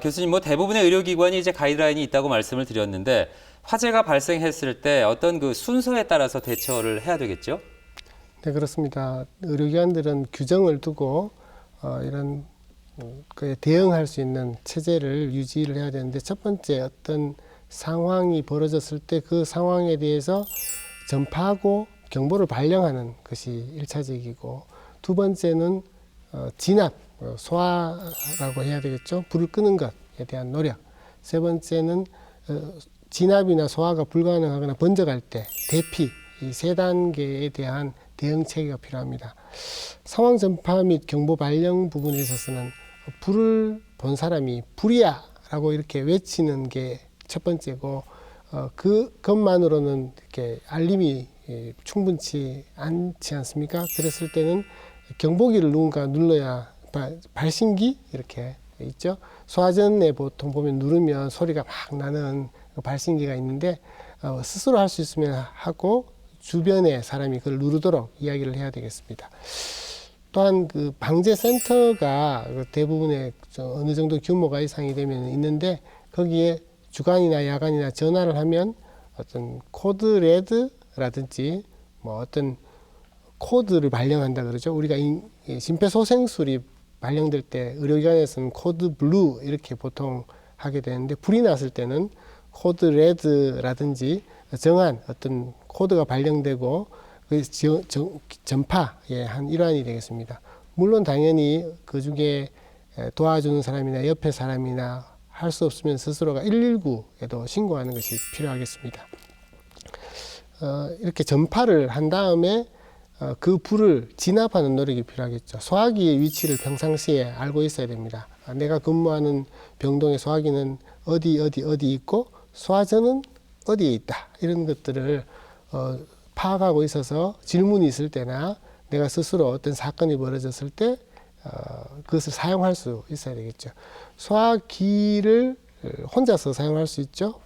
교수님, 뭐 대부분의 의료기관이 이제 가이드라인이 있다고 말씀을 드렸는데 화재가 발생했을 때 어떤 그 순서에 따라서 대처를 해야 되겠죠? 네, 그렇습니다. 의료기관들은 규정을 두고 이런 그에 대응할 수 있는 체제를 유지를 해야 되는데, 첫 번째 어떤 상황이 벌어졌을 때 그 상황에 대해서 전파하고 경보를 발령하는 것이 일차적이고, 두 번째는 진압, 소화라고 해야 되겠죠. 불을 끄는 것에 대한 노력. 세 번째는 진압이나 소화가 불가능하거나 번져갈 때 대피, 이 세 단계에 대한 대응 체계가 필요합니다. 상황 전파 및 경보 발령 부분에 있어서는 불을 본 사람이 불이야 라고 이렇게 외치는 게 첫 번째고, 그것만으로는 이렇게 알림이 충분치 않지 않습니까? 그랬을 때는 경보기를 누군가 눌러야, 발신기 이렇게 있죠. 소화전에 보통 보면 누르면 소리가 막 나는 발신기가 있는데, 스스로 할 수 있으면 하고 주변에 사람이 그걸 누르도록 이야기를 해야 되겠습니다. 또한 그 방재센터가 대부분의 어느 정도 규모가 이상이 되면 있는데, 거기에 주간이나 야간이나 전화를 하면 어떤 코드 레드라든지 뭐 어떤 코드를 발령한다 그러죠. 우리가 심폐소생술이 발령될 때 의료기관에서는 코드 블루 이렇게 보통 하게 되는데, 불이 났을 때는 코드 레드라든지 정한 어떤 코드가 발령되고 그 전파의 한 일환이 되겠습니다. 물론 당연히 그 중에 도와주는 사람이나 옆에 사람이나 할 수 없으면 스스로가 119에도 신고하는 것이 필요하겠습니다. 이렇게 전파를 한 다음에 그 불을 진압하는 노력이 필요하겠죠. 소화기의 위치를 평상시에 알고 있어야 됩니다. 내가 근무하는 병동의 소화기는 어디 있고 소화전은 어디에 있다. 이런 것들을 파악하고 있어서 질문이 있을 때나 내가 스스로 어떤 사건이 벌어졌을 때 그것을 사용할 수 있어야 되겠죠. 소화기를 혼자서 사용할 수 있죠.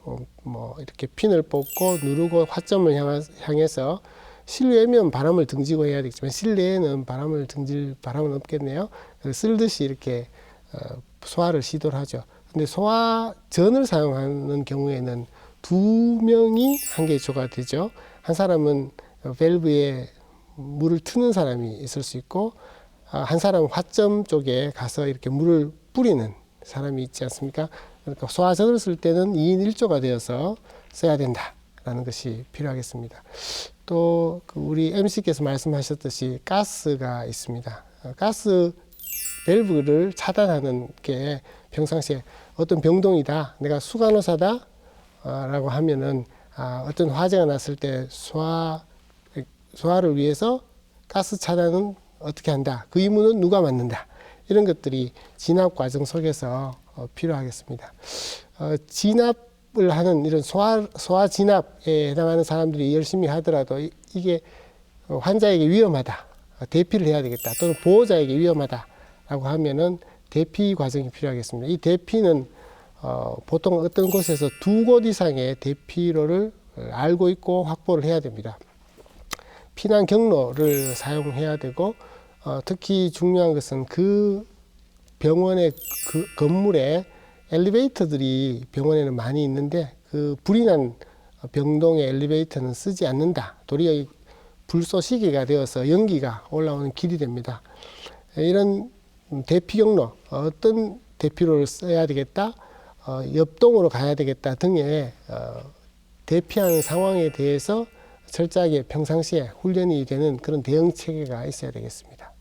뭐 이렇게 핀을 뽑고 누르고 화점을 향해서 실외면 바람을 등지고 해야 되겠지만, 실내에는 바람을 등질 바람은 없겠네요. 쓸듯이 이렇게 소화를 시도를 하죠. 근데 소화전을 사용하는 경우에는 두 명이 한 개조가 되죠. 한 사람은 밸브에 물을 트는 사람이 있을 수 있고, 한 사람은 화점 쪽에 가서 이렇게 물을 뿌리는 사람이 있지 않습니까? 그러니까 소화전을 쓸 때는 2인 1조가 되어서 써야 된다라는 것이 필요하겠습니다. 또 우리 MC께서 말씀하셨듯이 가스가 있습니다. 가스 밸브를 차단하는 게 평상시에 어떤 병동이다, 내가 수간호사다 라고 하면은 어떤 화재가 났을 때 소화를 위해서 가스 차단은 어떻게 한다, 그 임무는 누가 맡는다, 이런 것들이 진압 과정 속에서 필요하겠습니다. 진압을 하는 이런 소화 진압에 해당하는 사람들이 열심히 하더라도 이게 환자에게 위험하다, 대피를 해야 되겠다, 또는 보호자에게 위험하다라고 하면은 대피 과정이 필요하겠습니다. 이 대피는 보통 어떤 곳에서 2곳 이상의 대피로를 알고 있고 확보를 해야 됩니다. 피난 경로를 사용해야 되고, 특히 중요한 것은 그 병원의 그 건물에 엘리베이터들이 병원에는 많이 있는데, 그 불이 난 병동의 엘리베이터는 쓰지 않는다. 도리어 불쏘시개가 되어서 연기가 올라오는 길이 됩니다. 이런 대피 경로, 어떤 대피로를 써야 되겠다, 옆동으로 가야 되겠다 등의 대피하는 상황에 대해서 철저하게 평상시에 훈련이 되는 그런 대응 체계가 있어야 되겠습니다.